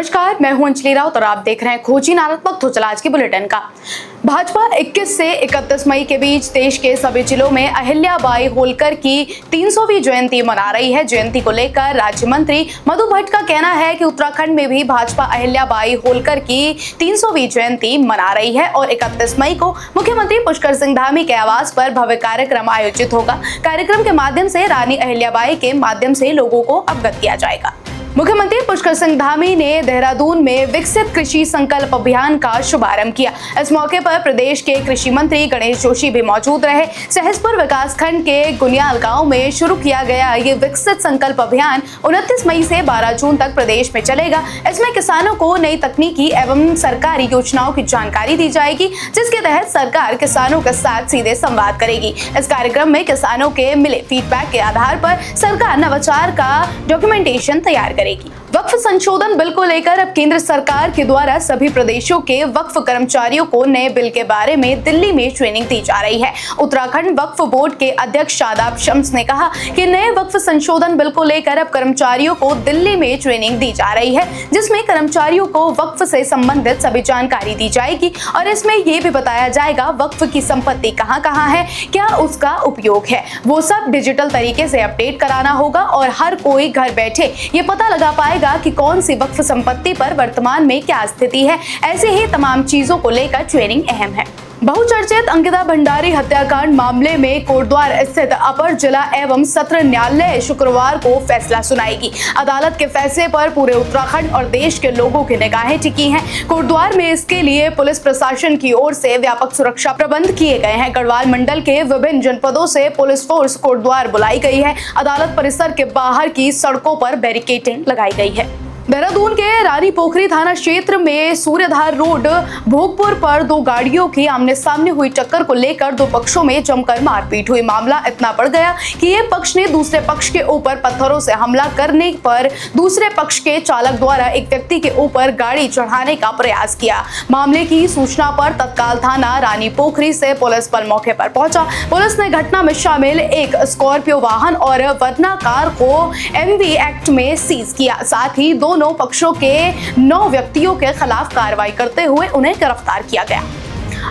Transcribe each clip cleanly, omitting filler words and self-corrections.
नमस्कार, मैं हूं अंजलि राउत और आप देख रहे हैं खोजी नारात्मक। तो चला आज के बुलेटिन का। भाजपा 21 से 31 मई के बीच देश के सभी जिलों में अहिल्याबाई होलकर की 300वीं जयंती मना रही है। जयंती को लेकर राज्य मंत्री मधु भट्ट का कहना है कि उत्तराखंड में भी भाजपा अहिल्याबाई होलकर की 300वीं जयंती मना रही है और 31 मई को मुख्यमंत्री पुष्कर सिंह धामी के आवास पर भव्य कार्यक्रम आयोजित होगा। कार्यक्रम के माध्यम से रानी अहिल्याबाई के माध्यम से लोगों को अवगत किया जाएगा। मुख्यमंत्री पुष्कर सिंह धामी ने देहरादून में विकसित कृषि संकल्प अभियान का शुभारंभ किया। इस मौके पर प्रदेश के कृषि मंत्री गणेश जोशी भी मौजूद रहे। सहसपुर विकासखंड के गुनियाल गांव में शुरू किया गया ये विकसित संकल्प अभियान 29 मई से 12 जून तक प्रदेश में चलेगा। इसमें किसानों को नई तकनीकी एवं सरकारी योजनाओं की जानकारी दी जाएगी, जिसके तहत सरकार किसानों के साथ सीधे संवाद करेगी। इस कार्यक्रम में किसानों के मिले फीडबैक के आधार पर सरकार नवाचार का डॉक्यूमेंटेशन तैयार करेगी। वक्फ संशोधन बिल को लेकर अब केंद्र सरकार के द्वारा सभी प्रदेशों के वक्फ कर्मचारियों को नए बिल के बारे में दिल्ली में ट्रेनिंग दी जा रही है। उत्तराखंड वक्फ बोर्ड के अध्यक्ष शादाब शम्स ने कहा कि नए वक्फ संशोधन बिल को लेकर अब कर्मचारियों को दिल्ली में ट्रेनिंग दी जा रही है, जिसमें कर्मचारियों को वक्फ से संबंधित सभी जानकारी दी जाएगी और इसमें ये भी बताया जाएगा वक्फ की संपत्ति कहाँ है, क्या उसका उपयोग है, वो सब डिजिटल तरीके से अपडेट कराना होगा और हर कोई घर बैठे ये पता लगा पाएगा कि कौन सी वक्फ संपत्ति पर वर्तमान में क्या स्थिति है। ऐसे ही तमाम चीजों को लेकर ट्रेनिंग अहम है। बहुचर्चित अंकिता भंडारी हत्याकांड मामले में कोटद्वार स्थित अपर जिला एवं सत्र न्यायालय शुक्रवार को फैसला सुनाएगी। अदालत के फैसले पर पूरे उत्तराखंड और देश के लोगों की निगाहें टिकी हैं। कोटद्वार में इसके लिए पुलिस प्रशासन की ओर से व्यापक सुरक्षा प्रबंध किए गए हैं। गढ़वाल मंडल के विभिन्न जनपदों से पुलिस फोर्स कोटद्वार बुलाई गई है। अदालत परिसर के बाहर की सड़कों पर बैरिकेडिंग लगाई गई है। देहरादून के रानी पोखरी थाना क्षेत्र में सूर्यधार रोड भोगपुर पर दो गाड़ियों की आमने सामने हुई टक्कर को लेकर दो पक्षों में जमकर मारपीट हुई। मामला इतना बढ़ गया कि एक पक्ष ने दूसरे पक्ष के ऊपर पत्थरों से हमला करने पर दूसरे पक्ष के चालक द्वारा एक व्यक्ति के ऊपर गाड़ी चढ़ाने का प्रयास किया। मामले की सूचना पर तत्काल थाना रानी पोखरी से पुलिस बल मौके पर पहुंचा। पुलिस ने घटना में शामिल एक स्कॉर्पियो वाहन और वर्ना कार को एमवी एक्ट में सीज किया। साथ ही दोनों पक्षों के 9 व्यक्तियों के खिलाफ कार्रवाई करते हुए उन्हें गिरफ्तार किया गया।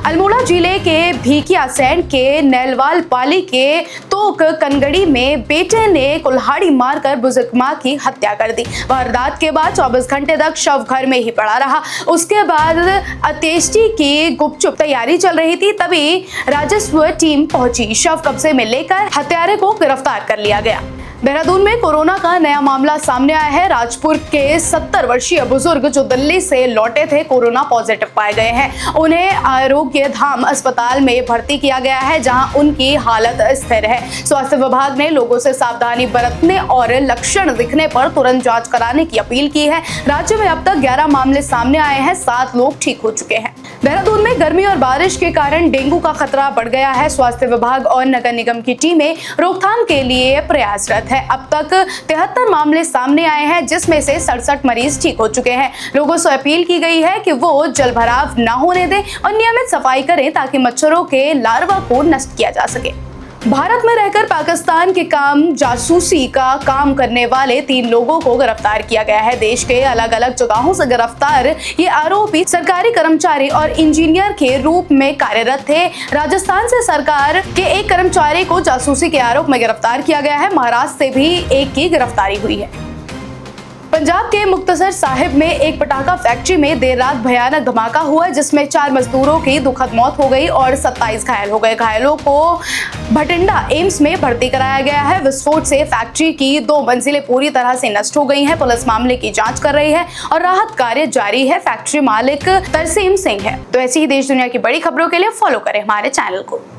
अल्मोड़ा जिले के भिकियासैंण के नैलवाल पाली के तोक कनगड़ी में बेटे ने कुल्हाड़ी मारकर बुजुर्ग मां की हत्या कर दी। वारदात के बाद 24 घंटे तक शव घर में ही पड़ा रहा। उसके बाद अंत्येष्टि की गुपचुप तैयारी चल रही थी, तभी राजस्व टीम पहुंची। शव कब्जे में लेकर हत्यारे को गिरफ्तार कर लिया गया। देहरादून में कोरोना का नया मामला सामने आया है। राजपुर के 70 वर्षीय बुजुर्ग जो दिल्ली से लौटे थे, कोरोना पॉजिटिव पाए गए हैं। उन्हें आरोग्य धाम अस्पताल में भर्ती किया गया है, जहां उनकी हालत स्थिर है। स्वास्थ्य विभाग ने लोगों से सावधानी बरतने और लक्षण दिखने पर तुरंत जांच कराने की अपील की है। राज्य में अब तक 11 मामले सामने आए हैं, 7 लोग ठीक हो चुके हैं। देहरादून में गर्मी और बारिश के कारण डेंगू का खतरा बढ़ गया है। स्वास्थ्य विभाग और नगर निगम की टीमें रोकथाम के लिए प्रयासरत है। अब तक 73 मामले सामने आए हैं, जिसमें से 67 मरीज ठीक हो चुके हैं। लोगों से अपील की गई है कि वो जलभराव न होने दें और नियमित सफाई करें ताकि मच्छरों के लार्वा को नष्ट किया जा सके। भारत में रहकर पाकिस्तान के जासूसी का काम करने वाले 3 लोगों को गिरफ्तार किया गया है। देश के अलग अलग जगहों से गिरफ्तार ये आरोपी सरकारी कर्मचारी और इंजीनियर के रूप में कार्यरत थे। राजस्थान से सरकार के एक कर्मचारी को जासूसी के आरोप में गिरफ्तार किया गया है। महाराष्ट्र से भी एक की गिरफ्तारी हुई है। पंजाब के मुक्तसर साहिब में एक पटाखा फैक्ट्री में देर रात भयानक धमाका हुआ, जिसमें 4 मजदूरों की दुखद मौत हो गई और 27 घायल हो गए। घायलों को भटिंडा एम्स में भर्ती कराया गया है। विस्फोट से फैक्ट्री की 2 मंजिलें पूरी तरह से नष्ट हो गई हैं। पुलिस मामले की जांच कर रही है और राहत कार्य जारी है। फैक्ट्री मालिक तरसीम सिंह है। तो ऐसी ही देश दुनिया की बड़ी खबरों के लिए फॉलो करें हमारे चैनल को।